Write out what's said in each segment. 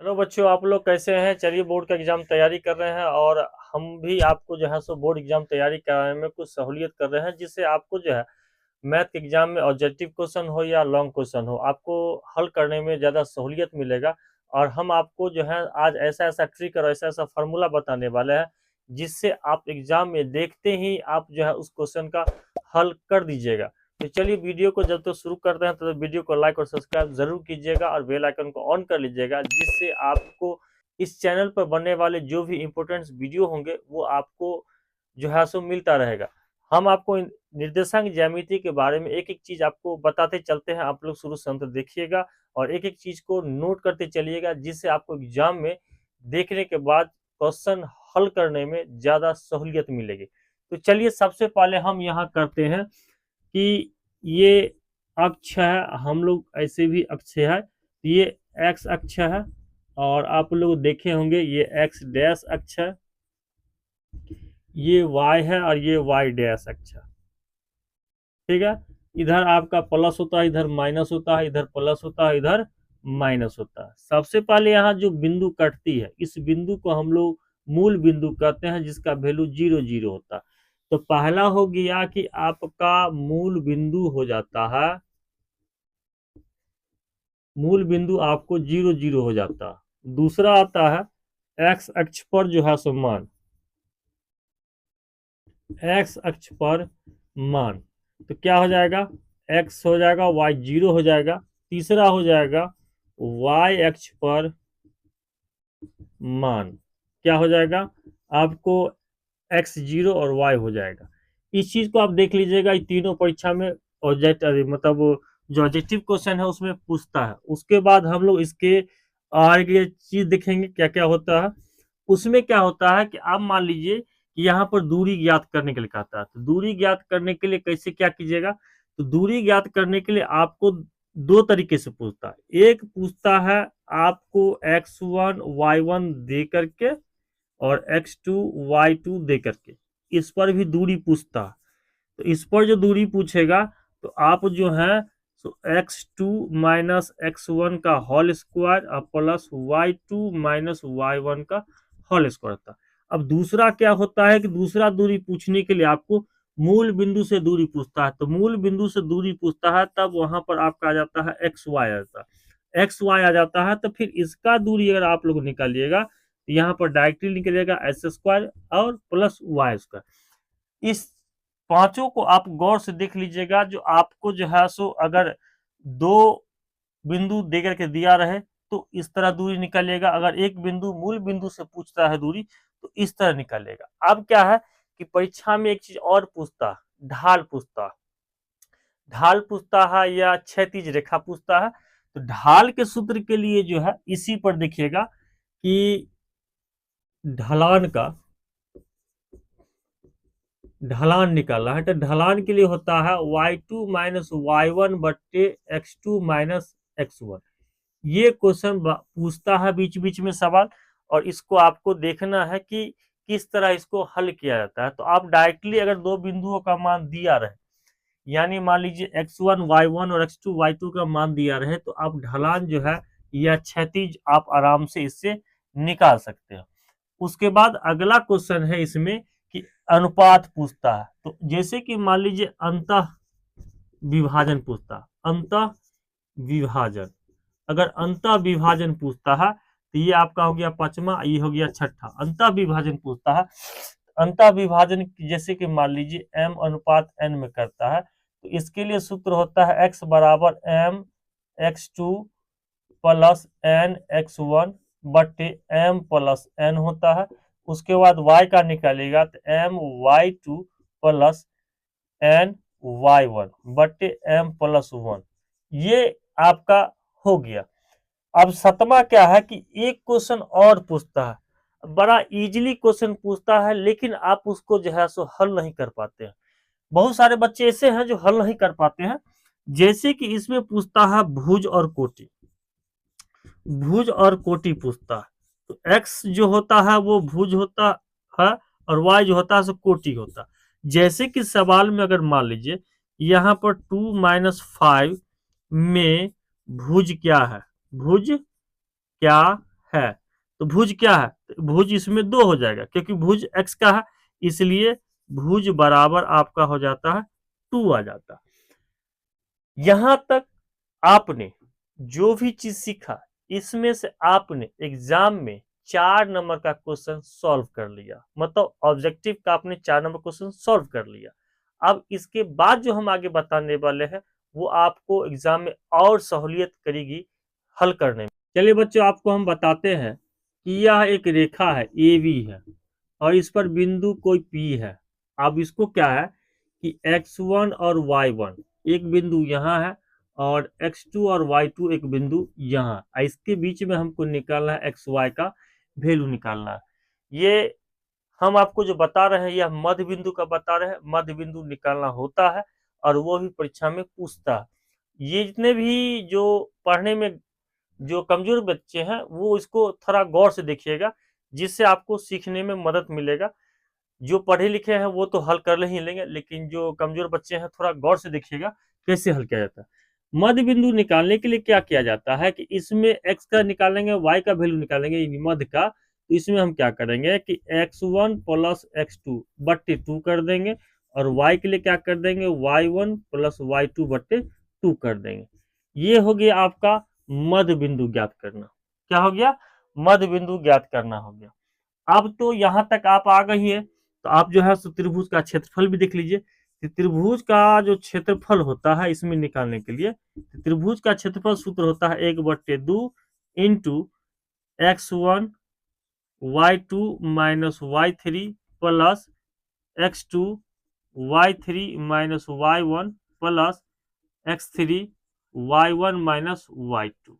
Hello बच्चों, आप लोग कैसे हैं? चलिए, बोर्ड का एग्जाम तैयारी कर रहे हैं और हम भी आपको जो है सो बोर्ड एग्जाम तैयारी कराने में कुछ सहूलियत कर रहे हैं, जिससे आपको जो है मैथ के एग्जाम में ऑब्जेक्टिव क्वेश्चन हो या लॉन्ग क्वेश्चन हो, आपको हल करने में ज़्यादा सहूलियत मिलेगा। और हम आपको जो है आज ऐसा ऐसा ट्रिक और ऐसा ऐसा फार्मूला बताने वाले हैं, जिससे आप एग्जाम में देखते ही आप जो है उस क्वेश्चन का हल कर दीजिएगा। तो चलिए, वीडियो को जब तो शुरू करते हैं तो वीडियो को लाइक और सब्सक्राइब जरूर कीजिएगा और बेल आइकन को ऑन कर लीजिएगा, जिससे आपको इस चैनल पर बनने वाले जो भी इम्पोर्टेंट वीडियो होंगे वो आपको जो है सो मिलता रहेगा। हम आपको निर्देशांक ज्यामिति के बारे में एक एक चीज आपको बताते चलते हैं, आप लोग शुरू से अंत देखिएगा और एक एक चीज को नोट करते चलिएगा, जिससे आपको एग्जाम में देखने के बाद क्वेश्चन हल करने में ज्यादा सहूलियत मिलेगी। तो चलिए, सबसे पहले हम यहाँ करते हैं कि ये अक्ष है, हम लोग ऐसे भी अक्ष है, ये एक्स अक्ष है और आप लोग देखे होंगे ये एक्स डैश अक्ष है, ये वाई है और ये वाई डैश अक्ष है। ठीक है, इधर आपका प्लस होता है, इधर माइनस होता है, इधर प्लस होता है, इधर माइनस होता है। सबसे पहले यहाँ जो बिंदु कटती है, इस बिंदु को हम लोग मूल बिंदु कहते हैं, जिसका वैल्यू 0 0 होता है। तो पहला हो गया कि आपका मूल बिंदु हो जाता है, मूल बिंदु आपको 0 0 हो जाता है। दूसरा आता है एक्स अक्ष पर जो है सो मान, एक्स अक्ष पर मान, तो क्या हो जाएगा, एक्स हो जाएगा, वाई 0 हो जाएगा। तीसरा हो जाएगा वाई अक्ष पर मान, क्या हो जाएगा आपको, एक्स 0 और वाई हो जाएगा। इस चीज को आप देख लीजिएगा, ये तीनों परीक्षा में मतलब जो ऑब्जेक्टिव क्वेश्चन है उसमें पूछता है। उसके बाद हम लोग इसके आगे चीज देखेंगे क्या क्या होता है। उसमें क्या होता है कि आप मान लीजिए कि यहाँ पर दूरी ज्ञात करने के लिए कहता है, तो दूरी ज्ञात करने के लिए कैसे क्या कीजिएगा, तो दूरी ज्ञात करने के लिए आपको दो तरीके से पूछता है। एक पूछता है आपको x1 y1 दे करके और x2 y2 दे करके, इस पर भी दूरी पूछता है। तो इस पर जो दूरी पूछेगा तो आप जो है तो x2 माइनस x1 का होल स्क्वायर और प्लस y2 माइनस y1 का होल स्क्वायर था। अब दूसरा क्या होता है कि दूसरा दूरी पूछने के लिए आपको मूल बिंदु से दूरी पूछता है, तो मूल बिंदु से दूरी पूछता है तब वहां पर आपका आ जाता है एक्स वाई आ जाता है, एक्स वाई आ जाता है। तो फिर इसका दूरी अगर आप लोग निकालिएगा तो यहाँ पर डायरेक्टली निकलेगा एस स्क्वायर और प्लस वाई स्क्वायर। इस पांचों को आप गौर से देख लीजिएगा, जो आपको जो है सो अगर दो बिंदु देकर के दिया रहे तो इस तरह दूरी निकालिएगा, अगर एक बिंदु मूल बिंदु से पूछता है दूरी तो इस तरह निकालिएगा। अब क्या है कि परीक्षा में एक चीज और पूछता है, ढाल पूछता है, ढाल पूछता है या क्षैतिज रेखा पूछता है। तो ढाल के सूत्र के लिए जो है इसी पर देखिएगा कि ढलान का ढलान निकालना है, तो ढलान के लिए होता है y2 माइनस y1 बट्टे x2 माइनस x1। ये क्वेश्चन पूछता है बीच बीच में सवाल, और इसको आपको देखना है कि किस तरह इसको हल किया जाता है। तो आप डायरेक्टली अगर दो बिंदुओं का मान दिया रहे, यानी मान लीजिए x1 y1 और x2 y2 का मान दिया रहे, तो आप ढलान जो है या क्षैतिज आप आराम से इससे निकाल सकते हैं। उसके बाद अगला क्वेश्चन है इसमें कि अनुपात पूछता है। तो जैसे कि मान लीजिए अंतः विभाजन पूछता है, अंतः विभाजन, अगर अंतः विभाजन पूछता है तो ये आपका हो गया पांचवा, ये हो गया छठा। अंतः विभाजन पूछता है, अंतः विभाजन जैसे कि मान लीजिए m अनुपात n में करता है, तो इसके लिए सूत्र होता है x बराबर m x2 plus n x1 बट्टे m प्लस n होता है। उसके बाद y का निकालेगा तो m y2 plus n y1 बट्टे m प्लस 1। ये आपका हो गया। अब सतमा क्या है कि एक क्वेश्चन और पूछता है, बड़ा इजीली क्वेश्चन पूछता है, लेकिन आप उसको जो है सो हल नहीं कर पाते हैं। बहुत सारे बच्चे ऐसे हैं जो हल नहीं कर पाते हैं। जैसे कि इसमें पूछता है भुज और कोटि, भुज और कोटि पूछता है। तो x जो होता है वो भुज होता है और y जो होता है सो कोटि होता है। जैसे कि सवाल में अगर मान लीजिए यहाँ पर 2 माइनस 5 में भुज क्या है, भुज क्या है, तो भुज क्या है, तो भुज इसमें 2 हो जाएगा क्योंकि भुज x का है, इसलिए भुज बराबर आपका हो जाता है 2 आ जाता है। यहां तक आपने जो भी चीज सीखा, इसमें से आपने एग्जाम में 4 नंबर का क्वेश्चन सॉल्व कर लिया, मतलब ऑब्जेक्टिव का आपने 4 नंबर क्वेश्चन सॉल्व कर लिया। अब इसके बाद जो हम आगे बताने वाले हैं वो आपको एग्जाम में और सहूलियत करेगी हल करने में। चलिए बच्चों, आपको हम बताते हैं कि यह एक रेखा है, ए बी है, और इस पर बिंदु कोई पी है। अब इसको क्या है कि x1 और y1 एक बिंदु यहाँ है, और x2 और y2 एक बिंदु यहाँ, इसके बीच में हमको निकालना है xy का वैल्यू निकालना है। ये हम आपको जो बता रहे हैं यह मध्य बिंदु का बता रहे हैं, मध्य बिंदु निकालना होता है और वो भी परीक्षा में पूछता है। ये जितने भी जो पढ़ने में जो कमजोर बच्चे हैं वो इसको थोड़ा गौर से देखिएगा, जिससे आपको सीखने में मदद मिलेगा। जो पढ़े लिखे हैं वो तो हल कर ही लेंगे, लेकिन जो कमजोर बच्चे हैं थोड़ा गौर से देखिएगा कैसे हल किया जाता है। मध्य बिंदु निकालने के लिए क्या किया जाता है कि इसमें x का निकालेंगे, y का वैल्यू निकालेंगे मध्य का, तो इसमें हम क्या करेंगे कि x1 प्लस x2 बट्टे 2 कर देंगे, और y के लिए क्या कर देंगे, y1 प्लस y2 बट्टे 2 कर देंगे। ये हो गया आपका मध्य बिंदु ज्ञात करना। क्या हो गया, मध्य बिंदु ज्ञात करना हो गया। अब तो यहां तक आप आ गई है, तो आप जो है त्रिभुज का क्षेत्रफल भी देख लीजिए कि त्रिभुज का जो क्षेत्रफल होता है इसमें निकालने के लिए, त्रिभुज का क्षेत्रफल सूत्र होता है 1/2 into x1 y2 minus y3 plus x2 y3 minus y1 plus x3 y1 minus y2।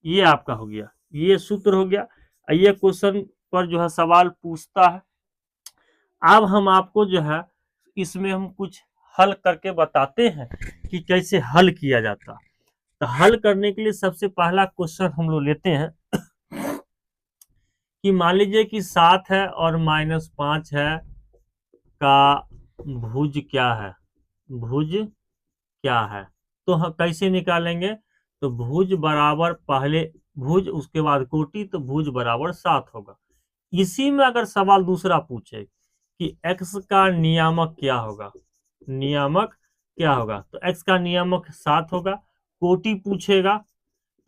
ये आपका हो गया, ये सूत्र हो गया। ये क्वेश्चन पर जो है सवाल पूछता है। अब हम आपको जो है इसमें हम कुछ हल करके बताते हैं कि कैसे हल किया जाता। तो हल करने के लिए सबसे पहला क्वेश्चन हम लोग लेते हैं कि मान लीजिए कि 7 है और -5 है का भुज क्या है, भुज क्या है। तो हम कैसे निकालेंगे, तो भुज बराबर पहले भुज उसके बाद कोटि, तो भुज बराबर 7 होगा। इसी में अगर सवाल दूसरा पूछे कि x का नियामक क्या होगा, नियामक क्या होगा, तो x का नियामक 7 होगा। कोटि पूछेगा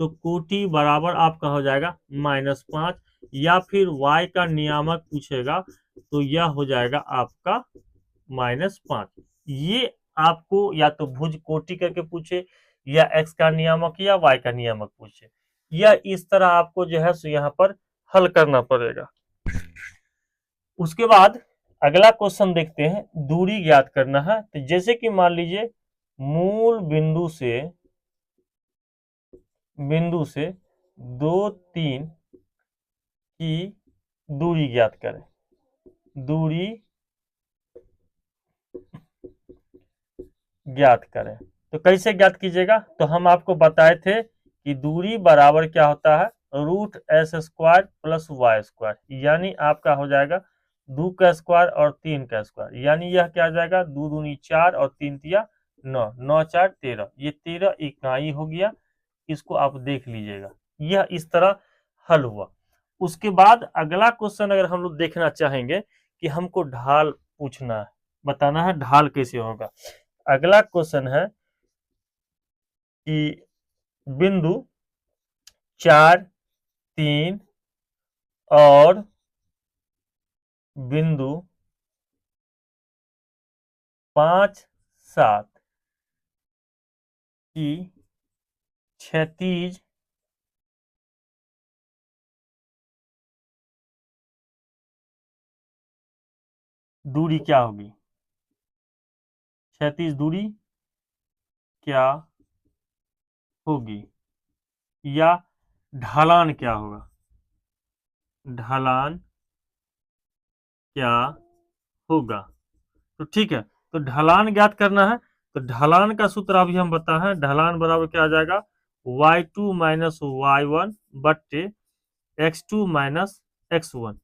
तो कोटि बराबर आपका हो जाएगा -5, या फिर y का नियामक पूछेगा तो यह हो जाएगा आपका -5। ये आपको या तो भुज कोटि करके पूछे, या x का नियामक या y का नियामक पूछे, या इस तरह आपको जो है सो यहाँ पर हल करना पड़ेगा। उसके बाद अगला क्वेश्चन देखते हैं, दूरी ज्ञात करना है। तो जैसे कि मान लीजिए मूल बिंदु से 2 3 की दूरी ज्ञात करें। दूरी ज्ञात करें, तो कैसे ज्ञात कीजिएगा, तो हम आपको बताए थे कि दूरी बराबर क्या होता है, √s² प्लस y², यानी आपका हो जाएगा 2 का स्क्वायर और 3 का स्क्वायर, यानी यह क्या आ जाएगा 2 दूनी 4 और 3 तिया 9, 9 4 13, ये 13 इकाई हो गया। इसको आप देख लीजिएगा, यह इस तरह हल हुआ। उसके बाद अगला क्वेश्चन अगर हम लोग देखना चाहेंगे कि हमको ढाल पूछना है, बताना है ढाल कैसे होगा। अगला क्वेश्चन है कि बिंदु 4 3 और बिंदु 5 7 की क्षैतिज दूरी क्या होगी, क्षैतिज दूरी क्या होगी, या ढलान क्या होगा, ढलान क्या होगा। तो ठीक है, तो ढलान ज्ञात करना है। तो ढलान का सूत्र अभी हम बता है, ढलान बराबर क्या आ जाएगा y2 माइनस y1 बट्टे x2 माइनस x1।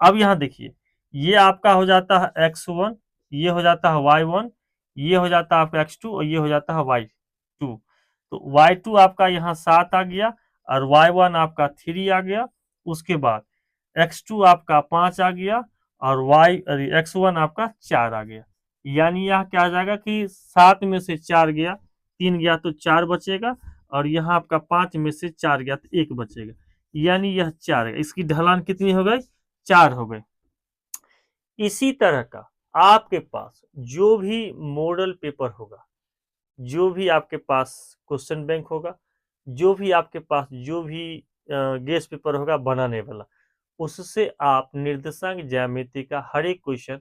अब यहाँ देखिए, ये आपका हो जाता है x1, ये हो जाता है y1, ये हो जाता है आपका x2 और ये हो जाता है y2। तो y2 आपका यहाँ 7 आ गया और y1 आपका 3 आ गया, उसके बाद x2 आपका 5 आ गया और x1 आपका 4 आ गया। यानी यहाँ क्या आ जाएगा कि 7 में से 4 गया, 3 गया तो 4 बचेगा, और यहाँ आपका 5 में से 4 गया तो 1 बचेगा। यानी यह 4 है। इसकी ढलान कितनी हो गई? 4 हो गई। इसी तरह का आपके पास जो भी मॉडल पेपर होगा, जो भी आपके पास क्वेश्चन बैंक होगा, जो भी आपके पास जो भी गेस्ट पेपर होगा बनाने वाला, उससे आप निर्देशांक ज्यामिति का हर एक क्वेश्चन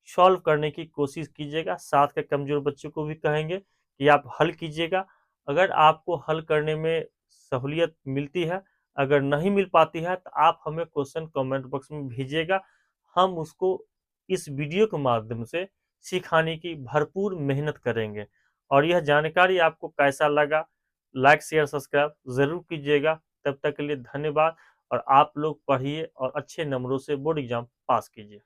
सॉल्व करने की कोशिश कीजिएगा। साथ के कमजोर बच्चों को भी कहेंगे कि आप हल कीजिएगा। अगर आपको हल करने में सहूलियत मिलती है, अगर नहीं मिल पाती है, तो आप हमें क्वेश्चन कमेंट बॉक्स में भेजिएगा। हम उसको इस वीडियो के माध्यम से सिखाने की भरपूर मेहनत करेंगे। और यह जानकारी आपको कैसा लगा, लाइक शेयर सब्सक्राइब जरूर कीजिएगा। तब तक के लिए धन्यवाद। और आप लोग पढ़िए और अच्छे नंबरों से बोर्ड एग्जाम पास कीजिए।